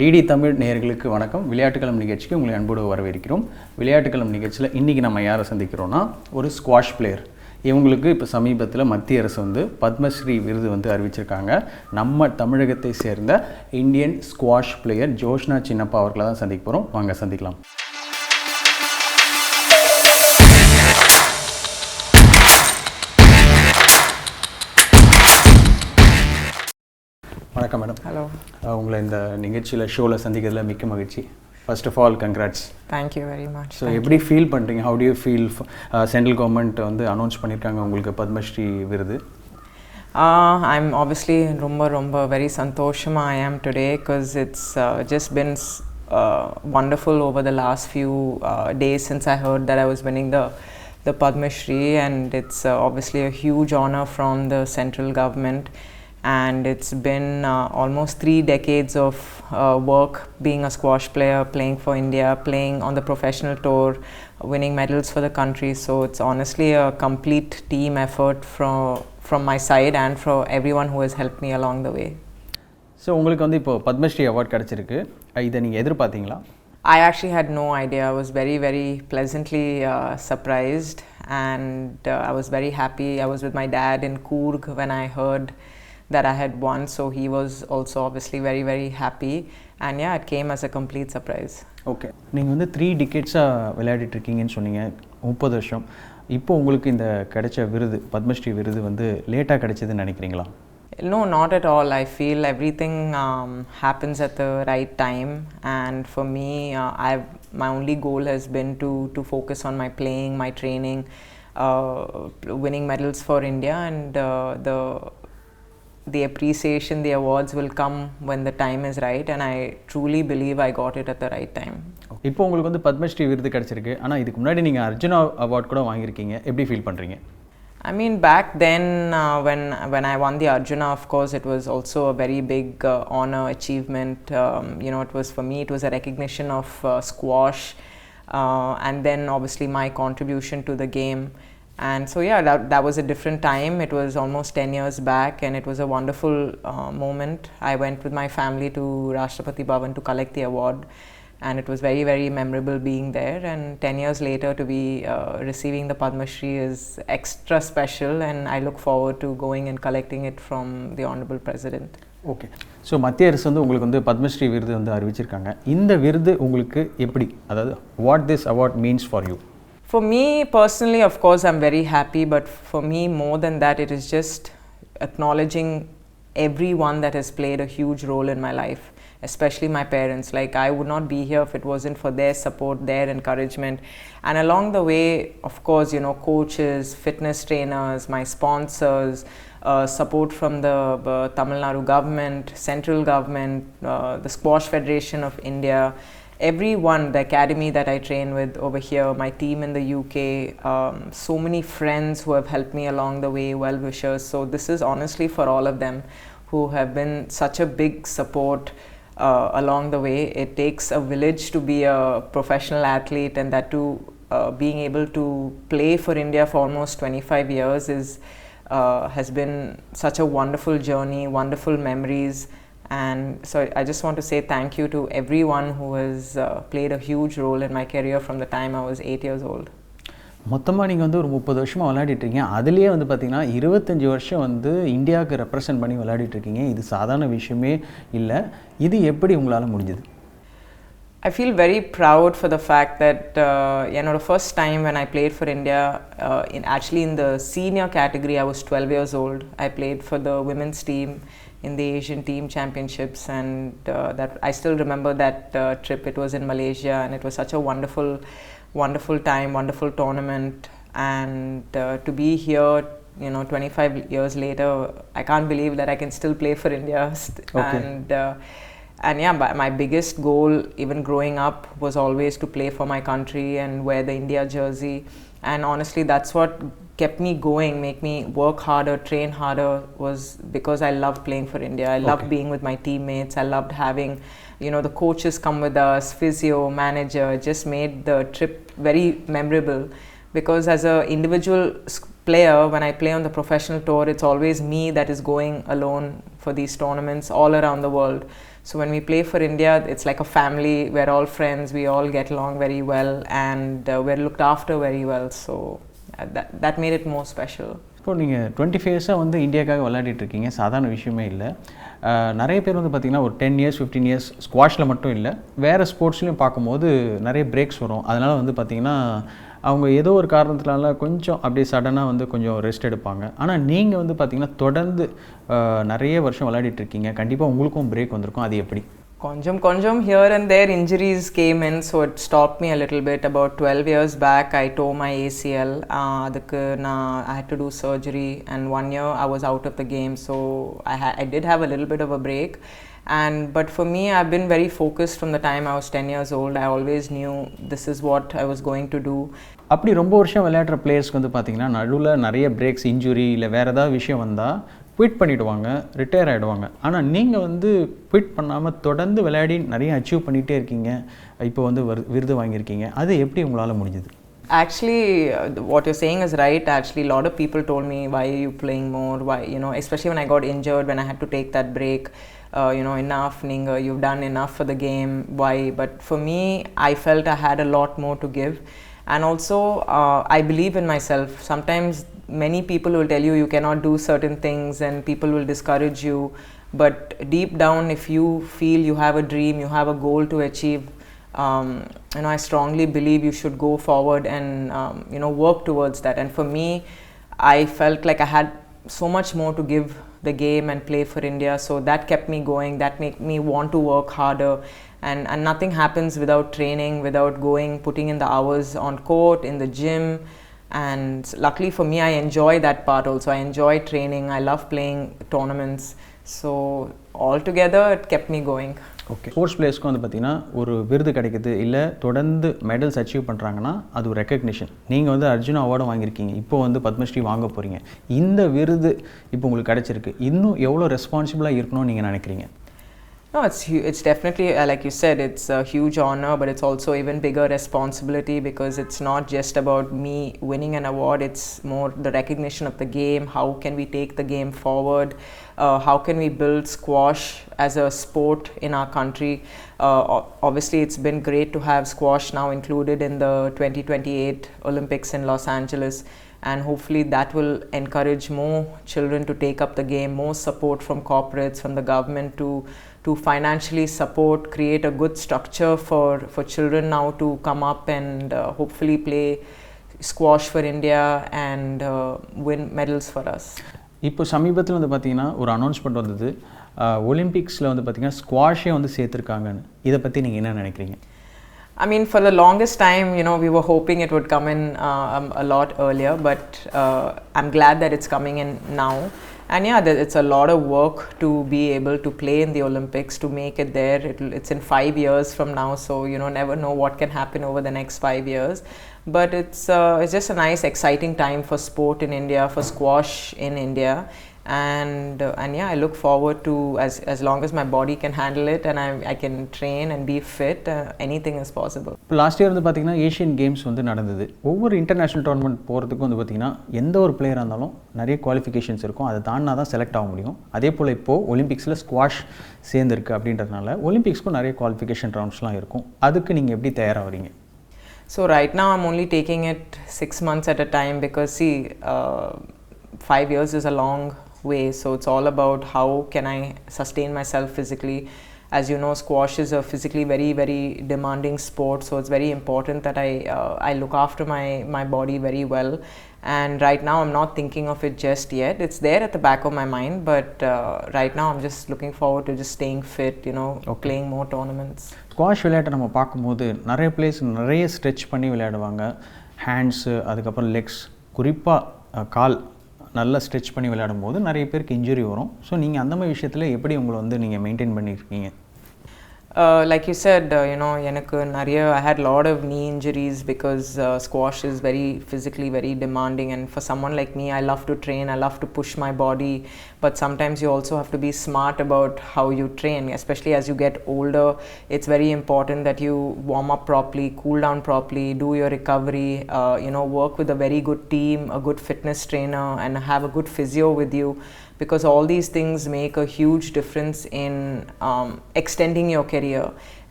DD Tamil நேயர்களுக்கு வணக்கம். விளையாட்டு களம் நிகழ்ச்சிக்கு உங்களை அன்போடு வரவேற்கிறோம். விளையாட்டு களம் நிகழ்ச்சியில் இன்றைக்கி நம்ம யாரை சந்திக்கிறோன்னா ஒரு ஸ்குவாஷ் பிளேயர். இவங்களுக்கு இப்போ சமீபத்தில் மத்திய அரசு பத்மஸ்ரீ விருது அறிவிச்சிருக்காங்க. நம்ம தமிழகத்தை சேர்ந்த Indian squash player Joshna Chinappa அவர்களை தான் சந்திக்க போகிறோம். வாங்க சந்திக்கலாம். வணக்கம் மேடம். ஹலோ. உங்களை இந்த நிகழ்ச்சியில் ஷோவில் சந்திக்கிறதுல மிக்க மகிழ்ச்சி. First of all congrats. Thank you very much. So எப்படி ஃபீல் பண்ணுறீங்க? How do you feel? Central government announce பண்ணியிருக்காங்க உங்களுக்கு பத்மஸ்ரீ விருது. I'm obviously ரொம்ப very சந்தோஷமா I am today because it's just been wonderful over the last few days since I heard that I was winning the Padma Shri, and it's obviously a huge honor from the central government. And it's been almost 3 decades of work being a squash player, playing for India, playing on the professional tour, winning medals for the country. So it's honestly a complete team effort from my side and for everyone who has helped me along the way. So உங்களுக்கு இப்போ Padmashri award கிடைச்சிருக்கு. இதை நீங்கள் எதிர்பார்த்தீங்களா? I actually had no idea. I was very pleasantly surprised, and I was very happy. I was with my dad in Coorg when I heard that I had won, so he was also obviously very happy, and yeah, it came as a complete surprise. Okay, நீங்கள் 3 டிகேட்ஸாக விளையாடிட்டு இருக்கீங்கன்னு சொன்னீங்க, 30 வருஷம். இப்போ உங்களுக்கு இந்த கிடைச்ச விருது பத்மஸ்ரீ விருது லேட்டாக கிடைச்சதுன்னு நினைக்கிறீங்களா? No, not at all. I feel everything happens at the right time, and for me, my only goal has been to focus on my playing, my training, winning medals for India, and the appreciation, the awards will come when the time is right, and I truly believe I got it at the right time. இப்போ உங்களுக்கு பத்மஸ்ரீ விருது கிடைச்சிருக்கு. ஆனால் இதுக்கு முன்னாடி நீங்கள் Arjuna award கூட வாங்கியிருக்கீங்க. எப்படி ஃபீல் பண்ணுறீங்க? I mean, back then when I won the Arjuna, of course, it was also a very big honor, achievement. It was, for me, it was a recognition of squash, and then obviously my contribution to the game. And so yeah, that was a different time. It was almost 10 years back, and it was a wonderful moment. I went with my family to Rashtrapati Bhavan to collect the award, and it was very memorable being there. And 10 years later to be receiving the Padma Shri is extra special, and I look forward to going and collecting it from the Honorable President. Okay, so மத்திய அரசு உங்களுக்கு பத்மஸ்ரீ விருது அறிவிச்சிருக்காங்க. இந்த விருது உங்களுக்கு எப்படி, அதாவது what this award means for you? For me personally, of course, I'm very happy, but for me, more than that, it is just acknowledging everyone that has played a huge role in my life, especially my parents. Like, I would not be here if it wasn't for their support, their encouragement. And along the way, of course, coaches, fitness trainers, my sponsors, support from the Tamil Nadu government, central government, the Squash Federation of India, everyone, the academy that I train with over here, my team in the UK, so many friends who have helped me along the way, well-wishers. So this is honestly for all of them who have been such a big support along the way. It takes a village to be a professional athlete, and that too being able to play for India for almost 25 years has been such a wonderful journey, wonderful memories. And so I just want to say thank you to everyone who has played a huge role in my career from the time I was 8 years old. மொத்தமாக நீங்கள் ஒரு 30 வருஷமாக விளையாடிட்டுருக்கீங்க. அதுலேயே பார்த்தீங்கன்னா 25 வருஷம் இந்தியாவுக்கு represent பண்ணி விளையாடிட்டுருக்கீங்க. இது சாதாரண விஷயமே இல்லை. இது எப்படி உங்களால் முடிஞ்சது? I feel very proud for the fact that the first time when I played for India, actually in the senior category, I was 12 years old. I played for the women's team in the Asian Team Championships, and that I still remember that trip. It was in Malaysia, and it was such a wonderful time, wonderful tournament. And to be here 25 years later, I can't believe that I can still play for India. Okay. And yeah, my biggest goal even growing up was always to play for my country and wear the India jersey. And honestly, that's what kept me going, make me work harder, train harder, was because I loved playing for India. I loved being with my teammates. I loved having, the coaches come with us, physio, manager, just made the trip very memorable. Because as a individual player, when I play on the professional tour, it's always me that is going alone for these tournaments all around the world. So when we play for India, it's like a family. We're all friends. We all get along very well, and we're looked after very well. So that made it more special. இப்போ நீங்கள் 25 இயர்ஸாக வந்து இந்தியாவுக்காக விளையாடிட்டு இருக்கீங்க, சாதாரண விஷயமே இல்லை. நிறைய பேர் வந்து பார்த்திங்கன்னா ஒரு 10 இயர்ஸ் 15 இயர்ஸ் ஸ்குவாஷில் மட்டும் இல்லை, வேறு ஸ்போர்ட்ஸ்லையும் பார்க்கும்போது நிறைய பிரேக்ஸ் வரும். அதனால் வந்து பார்த்திங்கன்னா அவங்க ஏதோ ஒரு காரணத்தினால கொஞ்சம் அப்படியே சடனாக வந்து கொஞ்சம் ரெஸ்ட் எடுப்பாங்க. ஆனால் நீங்கள் வந்து பார்த்திங்கன்னா தொடர்ந்து நிறைய வருஷம் விளையாடிட்டு இருக்கீங்க. கண்டிப்பாக உங்களுக்கும் பிரேக் வந்திருக்கும். அது எப்படி? Konjam here and there injuries came in, so it stopped me a little bit. About 12 years back I tore my ACL. Adukku I had to do surgery, and 1 year I was out of the game, so I did have a little bit of a break. But for me, I've been very focused from the time I was 10 years old. I always knew this is what I was going to do. அப்படி ரொம்ப வருஷம் விளையாடுற பிளேயர்ஸ்க்கு வந்து பார்த்திங்கன்னா நடுவில் நிறைய breaks, injury இல்லை வேறு ஏதாவது விஷயம் வந்தால் குவிட் பண்ணிவிடுவாங்க, ரிட்டையர் ஆகிடுவாங்க. ஆனால் நீங்கள் வந்து குவிட் பண்ணாமல் தொடர்ந்து விளையாடி நிறைய அச்சீவ் பண்ணிகிட்டே இருக்கீங்க. இப்போ வந்து விருது வாங்கியிருக்கீங்க. அது எப்படி உங்களால் முடிஞ்சுது? Actually, what you're saying is right. Actually, a lot of people told me, why are you playing more? Why, especially when I got injured, when I had to take that break. Enough, Ninga, you've done enough for the game. Why? But for me, I felt I had a lot more to give. And also, I believe in myself. Sometimes many people will tell you you cannot do certain things, and people will discourage you. But deep down, if you feel you have a dream, you have a goal to achieve, I strongly believe you should go forward and work towards that. And for me, I felt like I had so much more to give the game and play for India, so that kept me going. That made me want to work harder, and nothing happens without training, without putting in the hours on court, in the gym. And luckily for me, I enjoy that part also. I enjoy training, I love playing tournaments, so altogether it kept me going. Okay, sports பிளேயர்ஸ்க்கு வந்து பார்த்திங்கன்னா ஒரு விருது கிடைக்குது, இல்லை தொடர்ந்து medals achieve பண்ணுறாங்கன்னா அது ஒரு ரெக்கக்னிஷன். நீங்கள் வந்து அர்ஜுனா அவார்டும் வாங்கியிருக்கீங்க, இப்போ வந்து பத்மஸ்ரீ வாங்க போகிறீங்க. இந்த விருது இப்போ உங்களுக்கு கிடைச்சிருக்கு, இன்னும் எவ்வளோ ரெஸ்பான்சிபிளாக இருக்கணும்னு நீங்கள் நினைக்கிறீங்க? No, it's definitely, like you said, it's a huge honor, but it's also even bigger responsibility, because it's not just about me winning an award. It's more the recognition of the game. How can we take the game forward? How can we build squash as a sport in our country? Obviously, it's been great to have squash now included in the 2028 Olympics in Los Angeles. And hopefully that will encourage more children to take up the game, more support from corporates, from the government to financially support, create a good structure for children now to come up and hopefully play squash for India and win medals for us. இப்போ சமீபத்தில் வந்து பார்த்திங்கன்னா ஒரு announcement வந்தது, ஒலிம்பிக்ஸில் வந்து பார்த்திங்கன்னா ஸ்குவாஷே வந்து சேர்த்துருக்காங்கன்னு. இதை பற்றி நீங்கள் என்ன நினைக்கிறீங்க? I mean, for the longest time, we were hoping it would come in a lot earlier, but I'm glad that it's coming in now. And yeah, it's a lot of work to be able to play in the Olympics, to make it there. It's in 5 years from now, so never know what can happen over the next 5 years. But it's just a nice, exciting time for sport in India, for squash in India. And yeah, I look forward to, as long as my body can handle it and I can train and be fit, anything is possible. இப்போ last year வந்து பார்த்திங்கன்னா Asian games வந்து நடந்தது. ஒவ்வொரு international tournament போகிறதுக்கும் வந்து பார்த்திங்கன்னா எந்த ஒரு பிளேயராக இருந்தாலும் நிறைய குவாலிஃபிகேஷன்ஸ் இருக்கும், அதை தாண்டினா தான் செலக்ட் ஆக முடியும். அதே போல் இப்போது ஒலிம்பிக்ஸில் ஸ்குவாஷ் சேர்ந்துருக்கு அப்படின்றதுனால ஒலிம்பிக்ஸ்க்கும் நிறைய குவாலிஃபிகேஷன் ரவுண்ட்ஸ்லாம் இருக்கும். அதுக்கு நீங்கள் எப்படி தயாராகிறீங்க? So right now I'm only taking it 6 months at a time, because see, 5 years is a long way, so it's all about how can I sustain myself physically. As you know, squash is a physically very, very demanding sport, so it's very important that I look after my body very well. And right now I'm not thinking of it just yet. It's there at the back of my mind, but right now I'm just looking forward to just staying fit, playing more tournaments. Squash விளையாட்டை நம்ம பார்க்கும்போது நிறைய place நிறைய stretch பண்ணி விளையாடுவாங்க. Hands, அதுக்கப்புறம் Lex, குறிப்பாக கால் நல்லா ஸ்ட்ரெச் பண்ணி விளையாடும் போது நிறைய பேருக்கு இன்ஜுரி வரும். ஸோ நீங்கள் அந்த மாதிரி விஷயத்தில் எப்படி உங்களை வந்து நீங்கள் மெயின்டைன் பண்ணியிருக்கீங்க? Like you said, எனக்கு நிறைய I had a lot of knee injuries because squash is very physically very demanding, and for someone like me, I love to train, I love to push my body, but sometimes you also have to be smart about how you train, especially as you get older. It's very important that you warm up properly, cool down properly, do your recovery, work with a very good team, a good fitness trainer, and have a good physio with you, because all these things make a huge difference in extending your career.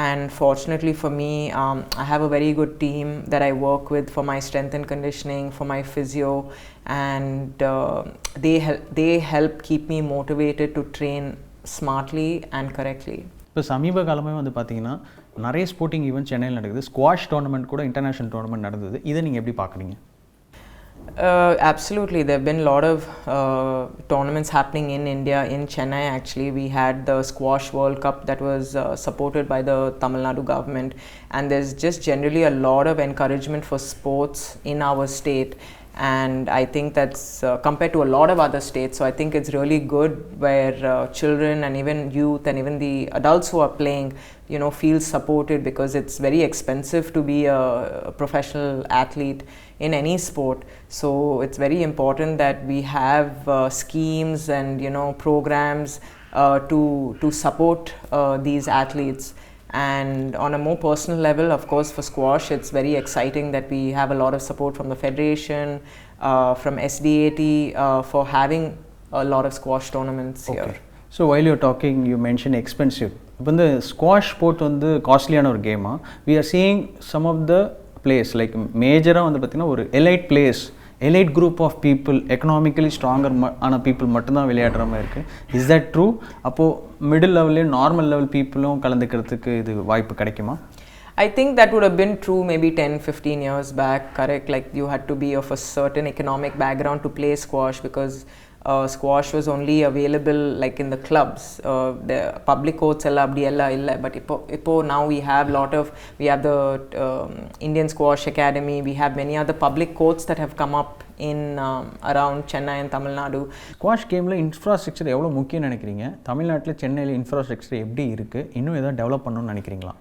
And fortunately for me, I have a very good team that I work with for my strength and conditioning, for my physio, and they help keep me motivated to train smartly and correctly. இப்போ சமீப காலமே வந்து பார்த்தீங்கன்னா நிறைய sporting event சென்னையில் நடக்குது. Squash tournament கூட international tournament நடந்தது. இதை நீங்கள் எப்படி பார்க்குறீங்க? Absolutely, there have been a lot of tournaments happening in India, in Chennai actually. We had the Squash World Cup that was supported by the Tamil Nadu government, and there's just generally a lot of encouragement for sports in our state, and I think that's compared to a lot of other states, so I think it's really good where children and even youth and even the adults who are playing feel supported, because it's very expensive to be a professional athlete in any sport. So it's very important that we have schemes and programs to support these athletes. And on a more personal level, of course, for squash, it's very exciting that we have a lot of support from the federation, from SDAT, for having a lot of squash tournaments here. So while you're talking, you mentioned expensive. இப்போ இந்த squash sport வந்து காஸ்ட்லியான ஒரு கேமாக, we are seeing some of the players, like மேஜராக வந்து பார்த்திங்கன்னா ஒரு elite group of people, economically stronger ஆன people மட்டும்தான் விளையாடுற மாதிரி இருக்குது. Is that true? அப்போது மிடில் லெவல்லையும் நார்மல் லெவல் பீப்புளும் கலந்துக்கிறதுக்கு இது வாய்ப்பு கிடைக்குமா? I think that would have been true maybe 10-15 years back, correct? Like you had to be of a certain economic background to play squash, because squash was only available like in the clubs. The public courts ella abdi ella illa, but ipo now we have the Indian Squash Academy, we have many other public courts that have come up in around Chennai and Tamil Nadu. Squash கேமில் infrastructure எவ்வளோ முக்கியம் நினைக்கிறீங்க? தமிழ்நாட்டில் சென்னையில் infrastructure எப்படி இருக்குது? இன்னும் எதாவது டெவலப் பண்ணணும்னு நினைக்கிறீங்களா?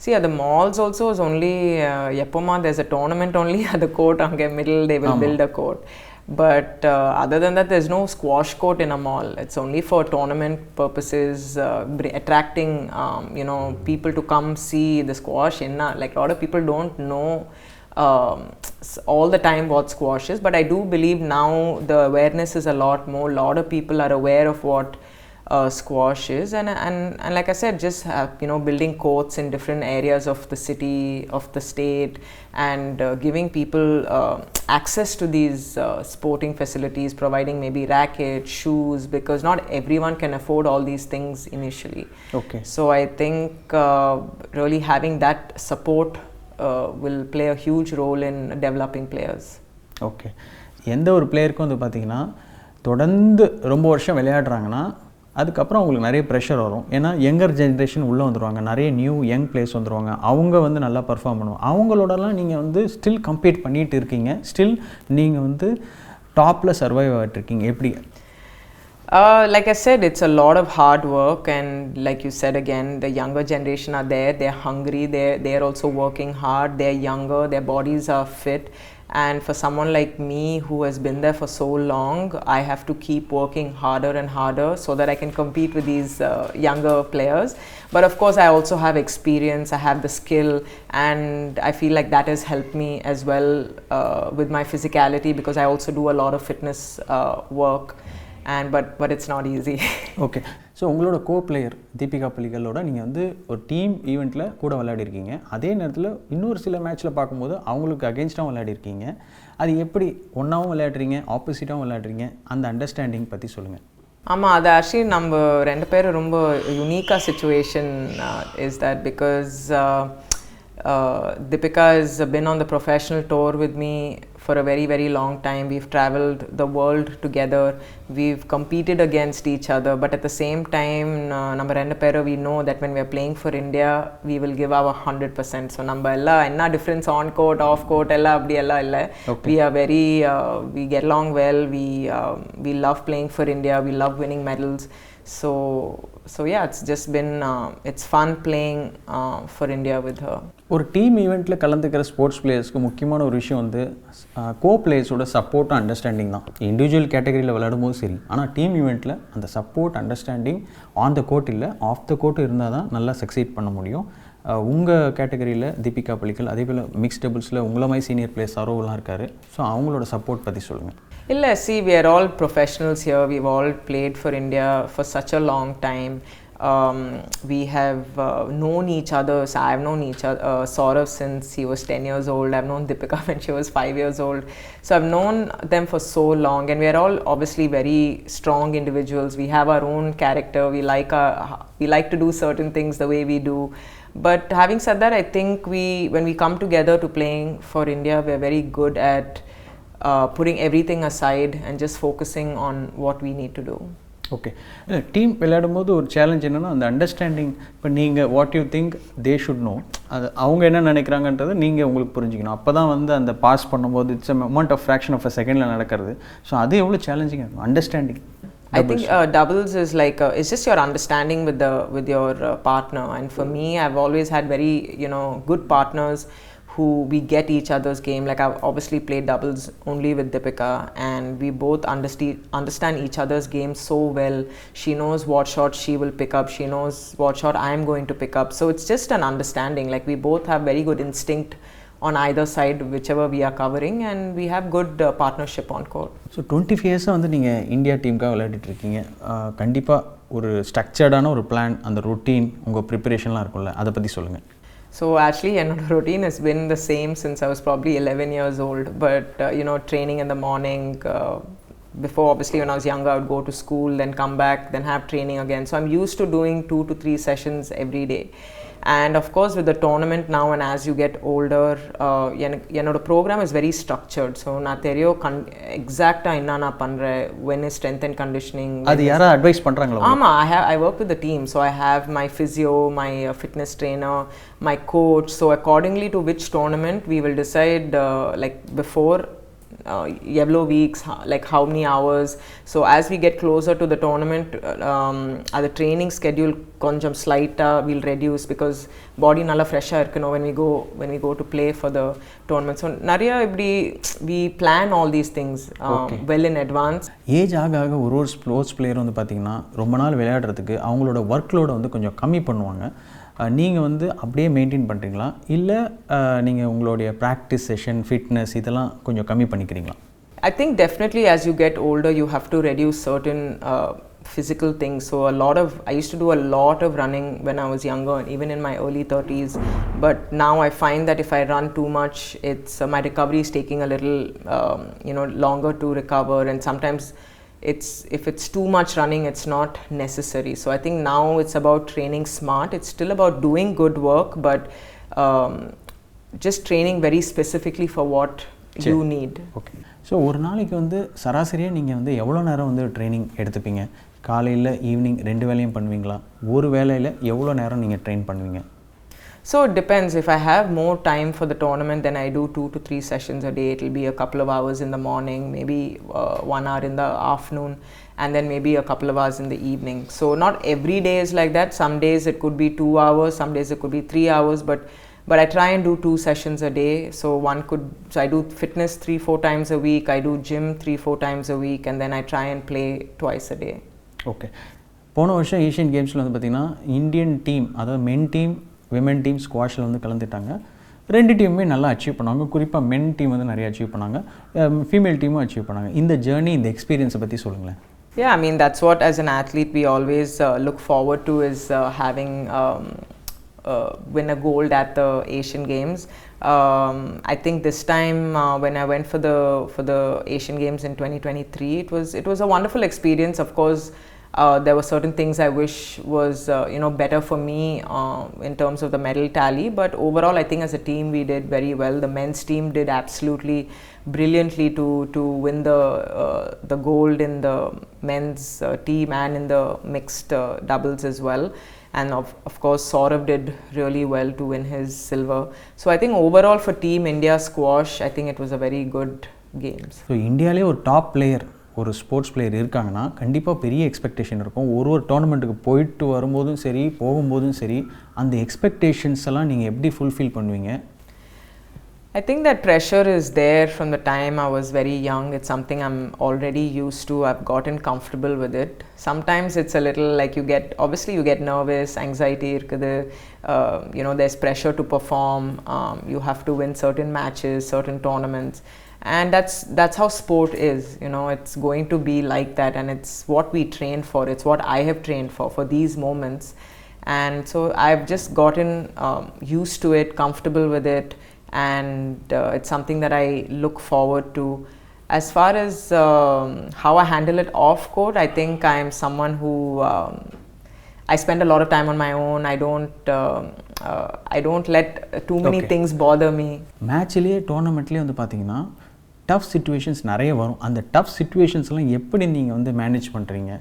See, at the malls also is only Yapoma, there's a tournament only at the court, ange middle they will build a court. But other than that, there's no squash court in a mall. It's only for tournament purposes, attracting people to come see the squash. Like a lot of people don't know all the time what squash is, but I do believe now the awareness is a lot more. A lot of people are aware of what squash is, and like I said, just building courts in different areas of the city, of the state, and giving people access to these sporting facilities, providing maybe rackets, shoes, because not everyone can afford all these things initially. Okay. So I think really having that support will play a huge role in developing players. Okay. எந்த ஒரு பிளேயருக்கும் வந்து பார்த்திங்கன்னா தொடர்ந்து ரொம்ப வருஷம் விளையாடுறாங்கன்னா அதுக்கப்புறம் அவங்களுக்கு நிறைய ப்ரெஷர் வரும். ஏன்னா யங்கர் ஜென்ரேஷன் உள்ளே வந்துடுவாங்க, நிறைய யங் பிளேயர்ஸ் வந்துடுவாங்க, அவங்க வந்து நல்லா பர்ஃபார்ம் பண்ணுவாங்க. அவங்களோடலாம் நீங்கள் வந்து ஸ்டில் கம்பீட் பண்ணிகிட்டு இருக்கீங்க, ஸ்டில் நீங்கள் வந்து டாப்பில் சர்வைவ் ஆகிட்டுருக்கீங்க. எப்படி? Like I said, it's a lot of hard work, and like you said again, the younger generation are there, they're hungry, they're also working hard, they're younger, their bodies are fit. And for someone like me who has been there for so long, I have to keep working harder and harder so that I can compete with these younger players. But of course, I also have experience, I have the skill, and I feel like that has helped me as well with my physicality, because I also do a lot of fitness work. But it's not easy. Okay. So உங்களோட கோ player Deepika பள்ளிகளோட நீங்கள் வந்து ஒரு team ஈவெண்ட்டில் கூட விளையாடிருக்கீங்க. அதே நேரத்தில் இன்னொரு சில மேட்ச்சில் பார்க்கும்போது அவங்களுக்கு அகெயின்ஸ்டாகவும் விளையாடிருக்கீங்க. அது எப்படி ஒன்றாவும் விளையாடுறீங்க, ஆப்போசிட்டாகவும் விளையாடுறீங்க, அந்த அண்டர்ஸ்டாண்டிங் பற்றி சொல்லுங்கள். ஆமாம், அது ஆக்சுவலி நம்ம ரெண்டு பேரும் ரொம்ப யூனிக்காக situation is that, because Deepika has been on the professional tour with me for a very, very long time. We've traveled the world together. We've competed against each other. But at the same time, number rendu peru, we know that when we are playing for India, we will give our 100%. So, number ella enna difference on court, off court, ella abdi ella illa. We are very, we get along well. We love playing for India. We love winning medals. So yeah, it's just been it's fun playing for India with her. ஒரு team ஈவெண்ட்டில் கலந்துக்கிற sports பிளேயர்ஸ்க்கு முக்கியமான ஒரு விஷயம் வந்து கோ பிளேயர்ஸோட support understanding தான். Individual கேட்டகரியில் விளையாடும் போது சரி, ஆனால் டீம் ஈவெண்ட்டில் அந்த support understanding on the court இல்லை ஆஃப் த கோர்ட் இருந்தால் தான் நல்லா சக்சீட் பண்ண முடியும். உங்கள் கேட்டகரியில் தீபிகா பள்ளிக்கல், அதே போல் மிக்ஸ் டபுள்ஸில் உங்களை மாதிரி சீனியர் பிளேயர்ஸ் சரோவெலாம் இருக்கார். ஸோ அவங்களோட சப்போர்ட் பற்றி சொல்லுங்கள். Illa, see, we are all professionals here. We've all played for India for such a long time. We have known each other. So I've known Saurav since he was 10 years old. I've known Deepika when she was 5 years old. So I've known them for so long, and we are all obviously very strong individuals. We have our own character. We like to do certain things the way we do. But having said that, I think when we come together to playing for India, we're very good at putting everything aside and just focusing on what we need to do. Okay, இல்லை team விளையாடும் போது ஒரு challenge என்னென்னா அந்த understanding. இப்போ நீங்கள் what you think they should know, அது அவங்க என்ன நினைக்கிறாங்கன்றதை நீங்கள் உங்களுக்கு புரிஞ்சிக்கணும். அப்போ தான் வந்து அந்த பாஸ் பண்ணும்போது it's amount of fraction of a செகண்டில் நடக்கிறது. ஸோ அது எவ்வளோ சேலஞ்சிங் இருக்கும் understanding. I think doubles is like it's just your understanding with your partner, and for me, I've always had very good partners who we get each other's game. Like I've obviously played doubles only with Deepika, and we both understand each other's game so well. She knows what shot she will pick up, she knows what shot I am going to pick up. So it's just an understanding. Like we both have very good instinct on either side, whichever we are covering, and we have good partnership on court. So 25 இயர்ஸாக வந்து நீங்கள் India டீமுக்காக விளையாடிட்டு இருக்கீங்க. கண்டிப்பாக ஒரு ஸ்ட்ரக்சர்டான ஒரு plan, அந்த routine, உங்கள் ப்ரிப்பரேஷன்லாம் இருக்கும்ல, அதை பற்றி சொல்லுங்கள். So actually, my routine has been the same since I was probably 11 years old. But training in the morning. Before, obviously, when I was younger, I would go to school, then come back, then have training again. So I'm used to doing 2 to 3 sessions every day. And of course, with the tournament now, and as you get older, the program is very structured. So na theriyo exacta inna na pandre, when is strength and conditioning. Adu yara advice pandrangala? Ama, I work with the team. So I have my physio, my fitness trainer, my coach. So accordingly to which tournament, we will decide like before yellow weeks, like how many hours. So as we get closer to the tournament, the training schedule konjam slight we'll reduce, because body nalla fresh ah irukano when we go to play for the tournament. So nariya we plan all these things well in advance. Age ஆக ஒரு sports player வந்து பார்த்தீங்கன்னா ரொம்ப நாள் விளையாடுறதுக்கு அவங்களோட work லோடை வந்து கொஞ்சம் கம்மி பண்ணுவாங்க. நீங்கள் வந்து அப்படியே மெயின்டைன் பண்ணுறீங்களா, இல்லை நீங்கள் உங்களுடைய ப்ராக்டிஸ் செஷன், ஃபிட்னஸ் இதெல்லாம் கொஞ்சம் கம்மி பண்ணிக்கிறீங்களா? I think definitely as you get older, you have to reduce certain physical things. So I used to do a lot of running when I was younger, even in my early 30s. But now I find that if I run too much, it's my recovery is taking a little longer to recover, and sometimes if it's too much running, it's not necessary. So I think now it's about training smart. It's still about doing good work, but just training very specifically for what you need. Okay. So ஒரு நாளைக்கு வந்து சராசரியாக நீங்கள் வந்து எவ்வளோ நேரம் வந்து training எடுத்துப்பீங்க? காலையில் ஈவினிங் 2 வேளையும் பண்ணுவீங்களா? ஒரு வேளையில் எவ்வளோ நேரம் நீங்கள் ட்ரெயின் பண்ணுவீங்க? So it depends. If I have more time for the tournament, then I do 2 to 3 sessions a day. It will be a couple of hours in the morning, maybe 1 hour in the afternoon, and then maybe a couple of hours in the evening. So not every day is like that. Some days it could be 2 hours, some days it could be 3 hours, but I try and do 2 sessions a day. So I do fitness 3-4 times a week, I do gym 3-4 times a week, and then I try and play twice a day. Okay. போன வருஷம் Asian கேம்ஸில் வந்து பார்த்திங்கன்னா Indian team, அதாவது மென் team, women team ஸ்குவாஷில் வந்து கலந்துட்டாங்க. 2 டீமுமே நல்லா achieve பண்ணாங்க. குறிப்பாக மென் team வந்து நிறைய அச்சீவ் பண்ணாங்க, ஃபீமேல் டீமும் அச்சீவ் பண்ணாங்க. இந்த ஜேர்னி, இந்த எக்ஸ்பீரியன்ஸை பற்றி சொல்லுங்களேன். Yeah, I mean, that's what as an athlete we always look forward to, is having win a gold at the Asian Games. I think this time when I went for the Asian Games in 2023, it was a wonderful experience. Of course, There were certain things I wish was better for me in terms of the medal tally, but overall I think as a team we did very well. The men's team did absolutely brilliantly to win the gold in the men's team and in the mixed doubles as well. And of course Saurav did really well to win his silver. So I think overall for Team India squash, I think it was a very good games. So இந்தியாவிலே ஒரு top player, ஒரு sports player இருக்காங்கன்னா கண்டிப்பாக பெரிய expectation இருக்கும். ஒரு டோர்னமெண்ட்டுக்கு போயிட்டு வரும்போதும் சரி போகும்போதும் சரி அந்த எக்ஸ்பெக்டேஷன்ஸ் எல்லாம் நீங்கள் எப்படி ஃபுல்ஃபில் பண்ணுவீங்க? I think that pressure is there from the time I was very young. It's something I'm already used to. I've gotten comfortable with it. Sometimes it's a little like obviously you get nervous, anxiety irukudhu. There's pressure to perform. You have to win certain matches, certain tournaments. And that's how sport is. It's going to be like that, and it's what we train for. It's what I have trained for these moments. And so I've just gotten used to it, comfortable with it. And it's something that I look forward to. As far as how I handle it off court, I think I'm someone who I spend a lot of time on my own. I don't let too many things bother me. மேட்ச்லேயே டோர்னமெண்ட்லேயே வந்து பார்த்தீங்கன்னா tough situations நிறைய வரும். அந்த tough சிச்சுவேஷன்ஸ்லாம் எப்படி நீங்கள் வந்து manage பண்ணுறீங்க?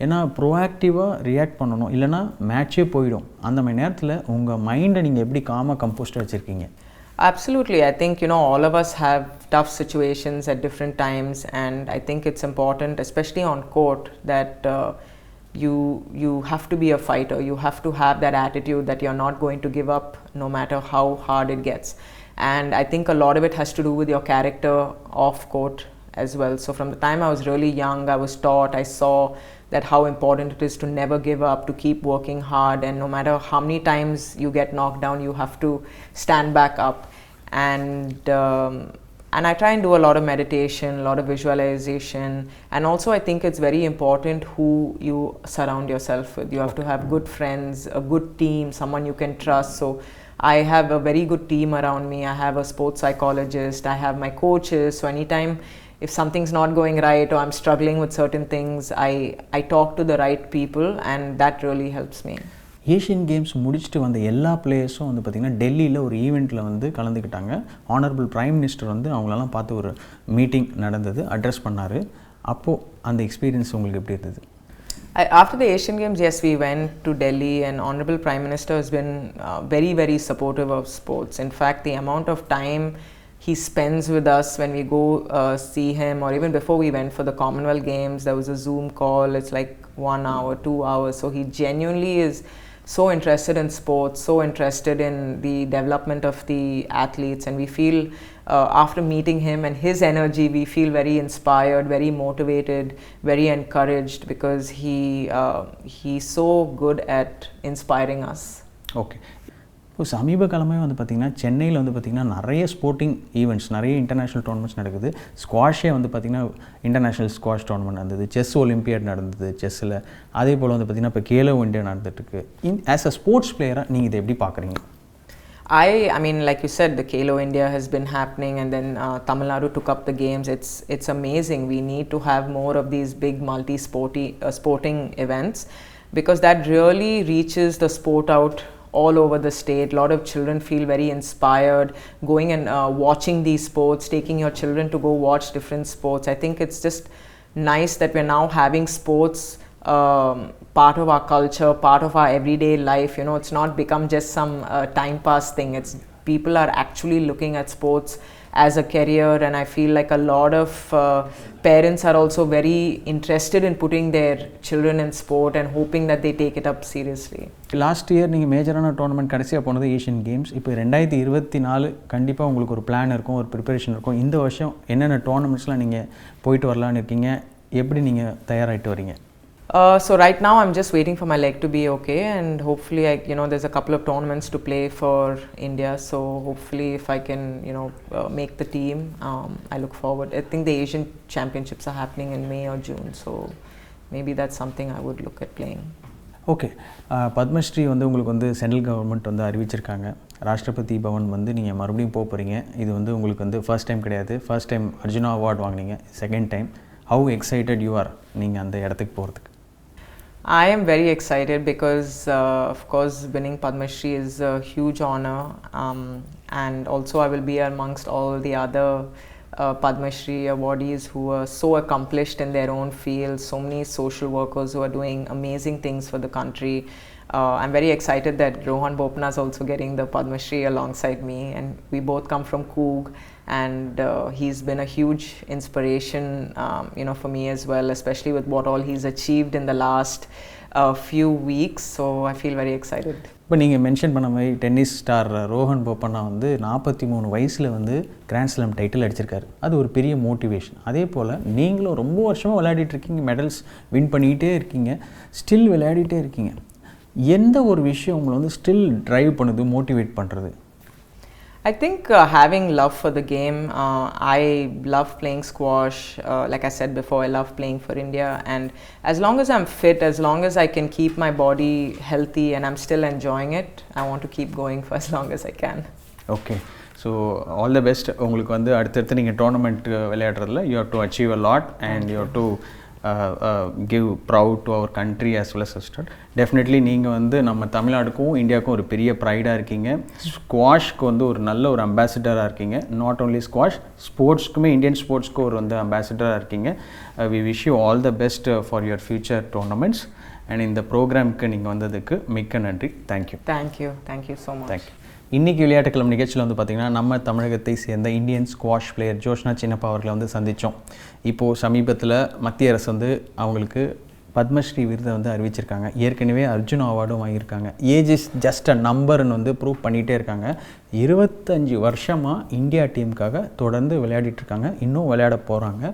ஏன்னா ப்ரோஆக்டிவாக ரியாக்ட் பண்ணணும், இல்லைனா மேட்ச்சே போயிடும். அந்த மாதிரி நேரத்தில் உங்கள் மைண்டை நீங்கள் எப்படி காமாக கம்போஸ்டாக வச்சுருக்கீங்க? Absolutely. I think all of us have tough situations at different times, and I think it's important, especially on court, that you have to be a fighter. You have to have that attitude that you're not going to give up no matter how hard it gets. And I think a lot of it has to do with your character off court as well. So from the time I was really young, I was taught, I saw that how important it is to never give up, to keep working hard, and no matter how many times you get knocked down, you have to stand back up. And I try and do a lot of meditation, a lot of visualization, and also I think it's very important who you surround yourself with. You have to have good friends, a good team, someone you can trust. So I have a very good team around me. I have a sports psychologist, I have my coaches. So anytime if something's not going right or I'm struggling with certain things, I talk to the right people, and that really helps me. Asian games முடிச்சுட்டு வந்த எல்லா பிளேயர்ஸும் வந்து பார்த்திங்கன்னா டெல்லியில் ஒரு ஈவெண்ட்டில் வந்து கலந்துக்கிட்டாங்க. ஆனரபிள் பிரைம் மினிஸ்டர் வந்து அவங்களெல்லாம் பார்த்து ஒரு மீட்டிங் நடந்தது, அட்ரஸ் பண்ணார். அப்போது அந்த எக்ஸ்பீரியன்ஸ் உங்களுக்கு எப்படி இருந்தது? After the Asian Games, yes, we went to Delhi, and Honorable Prime Minister has been very, very supportive of sports. In fact, the amount of time he spends with us when we go see him, or even before we went for the Commonwealth Games, there was a Zoom call. It's like 1 hour, 2 hours. So he genuinely is so interested in sports, so interested in the development of the athletes, and we feel after meeting him and his energy, we feel very inspired, very motivated, very encouraged, because he's so good at inspiring us. Okay. இப்போ சமீப காலமாக வந்து பார்த்திங்கன்னா சென்னையில் வந்து பார்த்திங்கன்னா நிறைய sporting events, நிறைய இன்டர்நேஷ்னல் டோர்னமெண்ட்ஸ் நடக்குது. ஸ்குவாஷே வந்து பார்த்திங்கன்னா இன்டர்நேஷ்னல் ஸ்குவாஷ் டோர்னமெண்ட் நடந்தது, செஸ் ஒலிம்பியாட் நடந்தது செஸ்ஸில். அதே போல் வந்து பார்த்திங்கன்னா இப்போ கேலோ இந்தியா நடந்துட்டுருக்கு. ஆஸ் அ ஸ்போர்ட்ஸ் பிளேயராக நீங்கள் இதை எப்படி பார்க்குறீங்க? I mean, like you said, the Kelo India has been happening, and then Tamil Nadu took up the games. It's amazing. We need to have more of these big sporting events, because that really reaches the sport out all over the state. A lot of children feel very inspired going and watching these sports, taking your children to go watch different sports. I think it's just nice that we're now having sports part of our culture, part of our everyday life. It's not become just some time pass thing. It's people are actually looking at sports as a career, and I feel like a lot of parents are also very interested in putting their children in sport and hoping that they take it up seriously. Last year நீங்கள் மேஜரான tournament கடைசியாக போனது Asian games. இப்போ 2024 கண்டிப்பாக உங்களுக்கு ஒரு plan இருக்கும், ஒரு ப்ரிப்பரேஷன் இருக்கும். இந்த வருஷம் என்னென்ன டோர்னமெண்ட்ஸ்லாம் நீங்கள் போயிட்டு வரலான்னு இருக்கீங்க? எப்படி நீங்கள் தயாராகிட்டு வரீங்க? So right now I'm just waiting for my leg to be okay, and hopefully there's a couple of tournaments to play for India, so hopefully if I can make the team, I look forward. I think the Asian Championships are happening in May or June, so maybe that's something I would look at playing. Okay, Padmashri வந்து உங்களுக்கு வந்து central government வந்து அறிவிச்சிருக்காங்க. ராஷ்டிரபதி பவன் வந்து நீங்கள் மறுபடியும் போகிறீங்க. இது வந்து உங்களுக்கு வந்து ஃபர்ஸ்ட் டைம் கிடையாது. ஃபர்ஸ்ட் டைம் அர்ஜுனா அவார்ட் வாங்கினீங்க, second time. How excited you are நீங்கள் அந்த இடத்துக்கு போகிறதுக்கு? I am very excited because, of course, winning Padma Shri is a huge honor, and also I will be amongst all the other Padma Shri awardees who are so accomplished in their own field, so many social workers who are doing amazing things for the country. I'm very excited that Rohan Bopna is also getting the Padma Shri alongside me, and we both come from Coog, and he's been a huge inspiration, for me as well, especially with what all he's achieved in the last few weeks. So I feel very excited. இப்போ நீங்கள் mention பண்ண மாதிரி tennis star Rohan Bopanna வந்து 43 வயசில் வந்து grand slam title அடிச்சிருக்காரு. அது ஒரு பெரிய மோட்டிவேஷன். அதே போல் நீங்களும் ரொம்ப வருஷமாக விளையாடிட்டு இருக்கீங்க, மெடல்ஸ் வின் பண்ணிக்கிட்டே இருக்கீங்க, ஸ்டில் விளையாடிட்டே இருக்கீங்க. எந்த ஒரு விஷயம் உங்களை வந்து ஸ்டில் ட்ரைவ் பண்ணுது, மோட்டிவேட் பண்ணுறது? I think having love for the game. I love playing squash. Like I said before, I love playing for India, and as long as I'm fit, as long as I can keep my body healthy and I'm still enjoying it, I want to keep going for as long as I can. Okay, so all the best. உங்களுக்கு வந்து அடுத்தடுத்து நீங்கள் tournament விளையாடுறதுல you have to achieve a lot and you have to give proud to our country as well as sister. Definitely நீங்கள் வந்து நம்ம தமிழ்நாடுக்கும் இந்தியாவுக்கும் ஒரு பெரிய ப்ரைடாக இருக்கீங்க. ஸ்குவாஷ்க்கு வந்து ஒரு நல்ல ஒரு அம்பாசிடராக இருக்கீங்க. நாட் ஓன்லி ஸ்குவாஷ், ஸ்போர்ட்ஸ்க்குமே இந்தியன் ஸ்போர்ட்ஸ்க்கு ஒரு வந்து அம்பாசிடராக இருக்கீங்க. We wish you all the best for your future tournaments. And இந்த ப்ரோக்ராமுக்கு நீங்கள் வந்ததுக்கு மிக்க நன்றி. Thank you. Thank you so much. Thank you. இன்றைக்கி விளையாட்டுக்கிழமை நிகழ்ச்சியில் வந்து பார்த்திங்கன்னா நம்ம தமிழகத்தை சேர்ந்த Indian squash player Joshna Chinappa அவர்களை வந்து சந்தித்தோம். இப்போது சமீபத்தில் மத்திய அரசு வந்து அவங்களுக்கு பத்மஸ்ரீ விருதை வந்து அறிவிச்சிருக்காங்க. ஏற்கனவே அர்ஜுன் அவார்டும் வாங்கியிருக்காங்க. ஏஜ் இஸ் ஜஸ்ட் அ நம்பர்னு வந்து ப்ரூவ் பண்ணிகிட்டே இருக்காங்க. 25 வருஷமாக இந்தியா டீமுக்காக தொடர்ந்து விளையாடிட்டுருக்காங்க, இன்னும் விளையாட போகிறாங்க.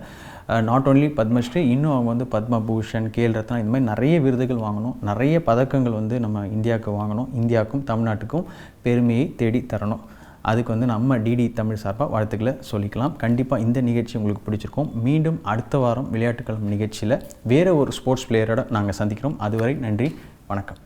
நாட் ஓன்லி பத்மஸ்ரீ, இன்னும் அவங்க வந்து பத்மபூஷன், கேல் ரத்னா, இந்த மாதிரி நிறைய விருதுகள் வாங்கணும், நிறைய பதக்கங்கள் வந்து நம்ம இந்தியாவுக்கு வாங்கணும், இந்தியாவுக்கும் தமிழ்நாட்டுக்கும் பெருமையை தேடி தரணும். அதுக்கு வந்து நம்ம டிடி தமிழ் சார்பாக வாழ்த்துக்களை சொல்லிக்கலாம். கண்டிப்பாக இந்த நிகழ்ச்சி உங்களுக்கு பிடிச்சிருக்கும். மீண்டும் அடுத்த வாரம் விளையாட்டுக்களம் நிகழ்ச்சியில் வேறு ஒரு ஸ்போர்ட்ஸ் பிளேயரோட நாங்கள் சந்திக்கிறோம். அதுவரை நன்றி, வணக்கம்.